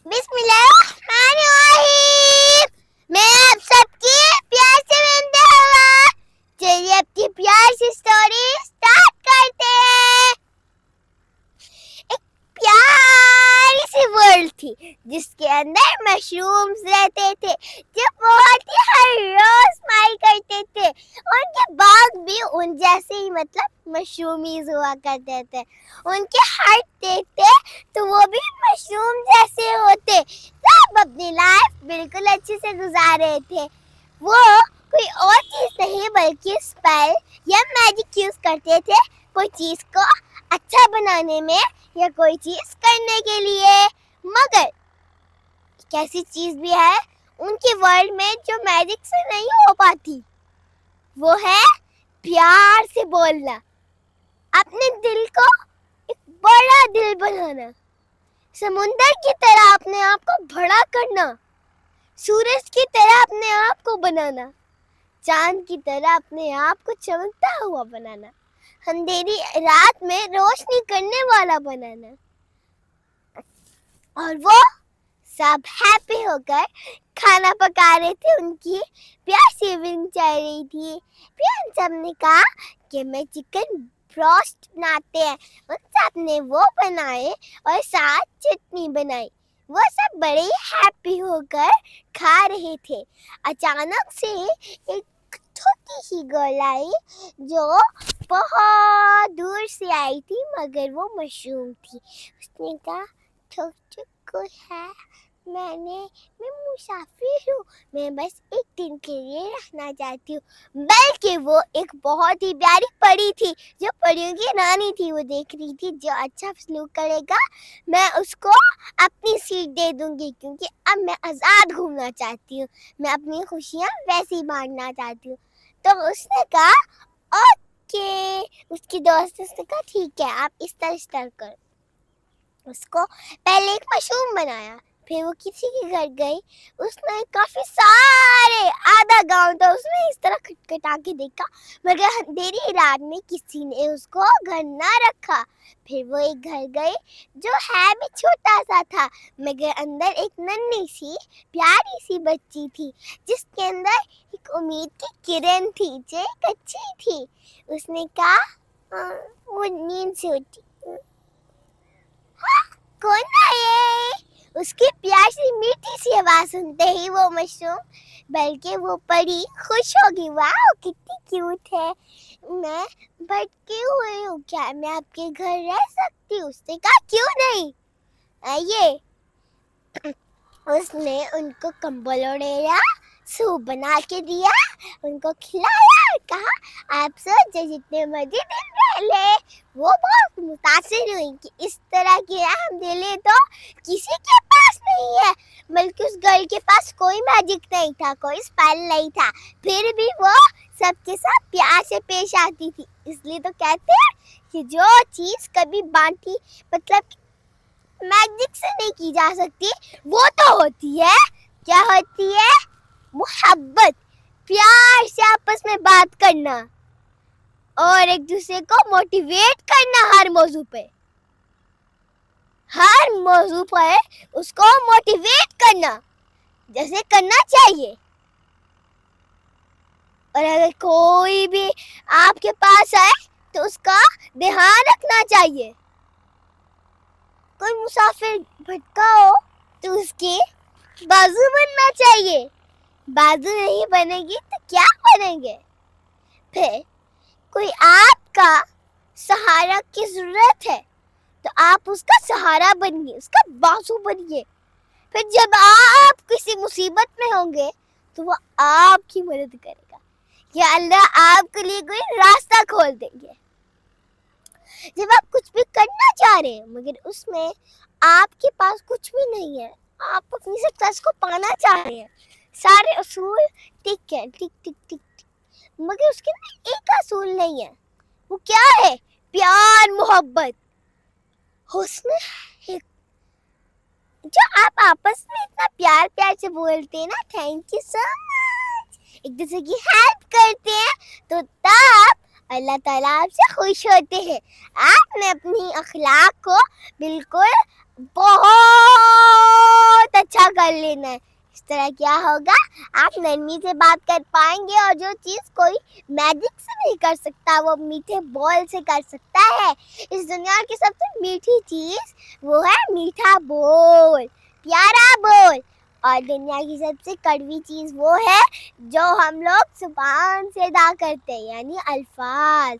बिस्मिल्लाहिर्रहमानिर्रहीम। मैं आप सबकी प्यार से विनती हुआ, चलिए अपनी प्यार से स्टोरी स्टार्ट करते हैं। एक प्यारी सी वर्ल्ड थी जिसके अंदर मशरूम्स रहते थे जो बहुत ही हर रोज स्माइल करते थे। उनके बाग भी उन जैसे ही मशरूमीज हुआ करते थे। उनके हाथ देखते तो वो भी मशरूम जैसे होते। सब अपनी लाइफ बिल्कुल अच्छे से गुजार रहे थे। वो कोई और चीज नहीं बल्कि स्पेल या मैजिक यूज करते थे, कोई चीज को अच्छा बनाने में या कोई चीज करने के लिए। मगर कैसी चीज भी है उनकी वर्ल्ड में जो मैजिक से नहीं हो पाती, वो है प्यार से बोलना, अपने दिल को एक बड़ा दिल बनाना, समुंदर की तरह अपने आप को बड़ा करना, सूरज की तरह अपने आप को बनाना, चांद की तरह अपने आप को चमकता हुआ बनाना, अंधेरी रात में रोशनी करने वाला बनाना। और वो सब हैप्पी होकर खाना पका रहे थे। उनकी प्यार से इवनिंग चल रही थी। फिर उन सब ने कहा कि मैं चिकन ब्रोस्ट बनाते हैं। उन सब ने वो बनाए और साथ चटनी बनाई। वो सब बड़े हैप्पी होकर खा रहे थे। अचानक से एक छोटी सी गर्ल आई जो बहुत दूर से आई थी, मगर वो मशरूम थी। उसने कहा कोई है, मैं मुसाफिर हूँ, मैं बस एक दिन के लिए रहना चाहती हूँ। बल्कि वो एक बहुत ही प्यारी परी थी जो परियों की रानी थी। वो देख रही थी जो अच्छा सलूक करेगा मैं उसको अपनी सीट दे दूंगी, क्योंकि अब मैं आज़ाद घूमना चाहती हूँ, मैं अपनी खुशियाँ वैसे ही बांटना चाहती हूँ। तो उसने कहा ओके। उसकी दोस्त ने कहा ठीक है, आप इस तरह कर। उसको पहले एक मशरूम बनाया, फिर वो किसी के घर गई। उसने काफी सारे, आधा गांव तो उसने इस तरह खटखटा के देखा, मगर अंधेरी रात में किसी ने उसको घर ना रखा। फिर वो एक घर गई जो है भी छोटा सा था, मगर अंदर एक नन्ही सी प्यारी सी बच्ची थी जिसके अंदर एक उम्मीद की किरण थी जो एक अच्छी थी। उसने कहा वो नींद से उठी। कौन है ये? उसकी प्यार से मीठी सी आवाज सुनते ही वो मशरूम बल्कि वो परी खुश होगी। वाह कितनी क्यूट है, मैं भटकी हुई हूँ, क्या मैं आपके घर रह सकती हूँ? उसने कहा क्यों नहीं, आइए। उसने उनको कंबल ओढ़ाया, सूप बना के दिया, उनको खिलाया और कहा आप सब जितने मर्जी दिन रह ले। वो बहुत मुतासिर हुई कि इस तरह की राम दिले तो किसी के पास नहीं है, बल्कि उस गर्ल के पास कोई मैजिक नहीं था, कोई स्पेल नहीं था, फिर भी वो सबके साथ प्यार से पेश आती थी। इसलिए तो कहते हैं कि जो चीज कभी बांटी मैजिक से नहीं की जा सकती, वो तो होती है, क्या होती है? मोहब्बत, प्यार से आपस में बात करना और एक दूसरे को मोटिवेट करना। हर मौजू पर उसको मोटिवेट करना जैसे करना चाहिए। और अगर कोई भी आपके पास आए तो उसका ध्यान रखना चाहिए। कोई मुसाफिर भटका हो तो उसके बाजू बनना चाहिए, बाजू नहीं बनेगी तो क्या बनेंगे? फिर कोई आपका सहारा की जरूरत है तो आप उसका सहारा बनिए, उसका बाजू बनिए। फिर जब आप किसी मुसीबत में होंगे तो वो आपकी मदद करेगा, या अल्लाह आपके लिए कोई रास्ता खोल देंगे। जब आप कुछ भी करना चाह रहे हैं मगर उसमें आपके पास कुछ भी नहीं है, आप अपनी सक्सेस को पाना चाह रहे हैं, सारे असूल टिक है, टिक टिक टिक टिक, मगर उसके अंदर एक असूल नहीं है। वो क्या है? प्यार, मोहब्बत, हुस्न। जो आप आपस में इतना प्यार प्यार से बोलते हैं ना, थैंक यू सो मच, एक दूसरे की हेल्प करते हैं, तो तब अल्लाह ताला आपसे खुश होते हैं। आपने अपनी अखलाक को बिल्कुल बहुत कर लेना है। इस तरह क्या होगा, आप नरमी से बात कर पाएंगे और जो चीज़ कोई मैजिक से नहीं कर सकता वो मीठे बोल से कर सकता है। इस दुनिया की सबसे मीठी चीज़ वो है मीठा बोल, प्यारा बोल। और दुनिया की सबसे कड़वी चीज़ वो है जो हम लोग ज़ुबान से अदा करते हैं, यानी अल्फाज,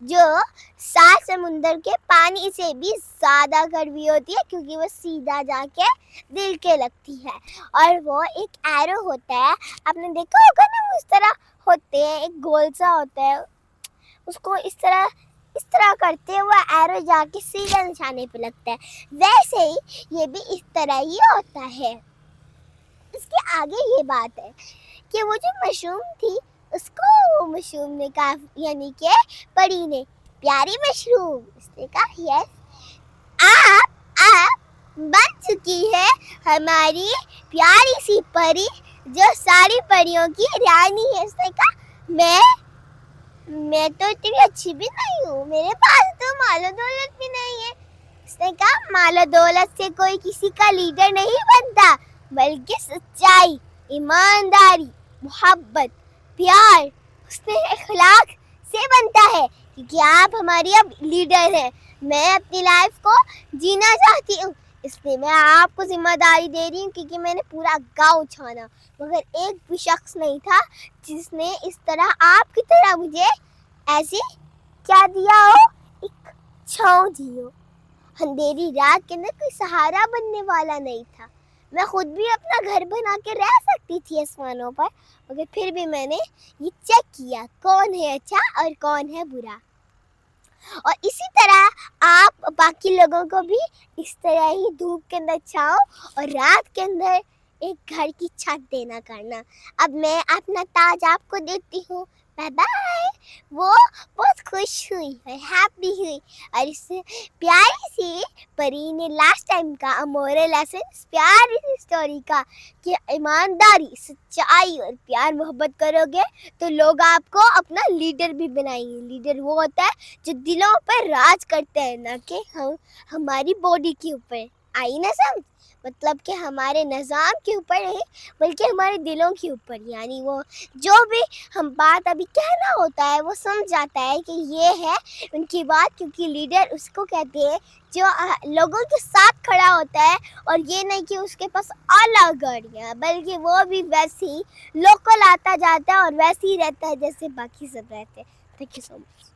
जो सात समुंदर के पानी से भी ज़्यादा कड़वी होती है क्योंकि वो सीधा जाके दिल के लगती है। और वो एक एरो होता है, आपने देखा होगा ना, वो इस तरह होते हैं, एक गोल सा होता है, उसको इस तरह करते हैं, वो एरो जाके सीधा निशाने पे लगता है। वैसे ही ये भी इस तरह ही होता है। इसके आगे ये बात है कि वो जो मशरूम थी उसको वो मशरूम ने कहा, यानी कि परी ने, प्यारी मशरूम, उसने कहा यस, आप बन चुकी है हमारी प्यारी सी परी जो सारी परियों की रानी है। उसने कहा मैं तो इतनी अच्छी भी नहीं हूँ, मेरे पास तो मालो दौलत भी नहीं है। उसने कहा मालो दौलत से कोई किसी का लीडर नहीं बनता, बल्कि सच्चाई, ईमानदारी, मोहब्बत, प्यार, उसने अखलाक से बनता है। क्योंकि आप हमारी अब लीडर हैं। मैं अपनी लाइफ को जीना चाहती हूँ, इसलिए मैं आपको जिम्मेदारी दे रही हूँ, क्योंकि मैंने पूरा गांव छाना मगर एक भी शख्स नहीं था जिसने इस तरह आपकी तरह मुझे ऐसे क्या दिया हो, एक छांव दी हो। अंधेरी रात के अंदर कोई सहारा बनने वाला नहीं था। मैं खुद भी अपना घर बना के रह सकती थी आसमानों पर, मगर फिर भी मैंने ये चेक किया कौन है अच्छा और कौन है बुरा। और इसी तरह आप बाकी लोगों को भी इस तरह ही धूप के अंदर छाओ और रात के अंदर एक घर की छत देना करना। अब मैं अपना ताज आपको देती हूँ, बाय बाय। वो बहुत खुश हुई और हैप्पी हुई और इस प्यारी सी परी ने लास्ट टाइम का मोरल लेसन इस प्यारी सी स्टोरी का कि ईमानदारी, सच्चाई और प्यार मोहब्बत करोगे तो लोग आपको अपना लीडर भी बनाएंगे। लीडर वो होता है जो दिलों पर राज करता है, ना कि हमारी बॉडी के ऊपर। आई ना समझ? मतलब कि हमारे निज़ाम के ऊपर नहीं बल्कि हमारे दिलों के ऊपर। यानी वो जो भी हम बात अभी कहना होता है वो समझ जाता है कि ये है उनकी बात, क्योंकि लीडर उसको कहते हैं जो लोगों के साथ खड़ा होता है और ये नहीं कि उसके पास आला गाड़ियाँ, बल्कि वो भी वैसे ही लोकल आता जाता है और वैसे ही रहता है जैसे बाकी सब रहते हैं। Thank you so much.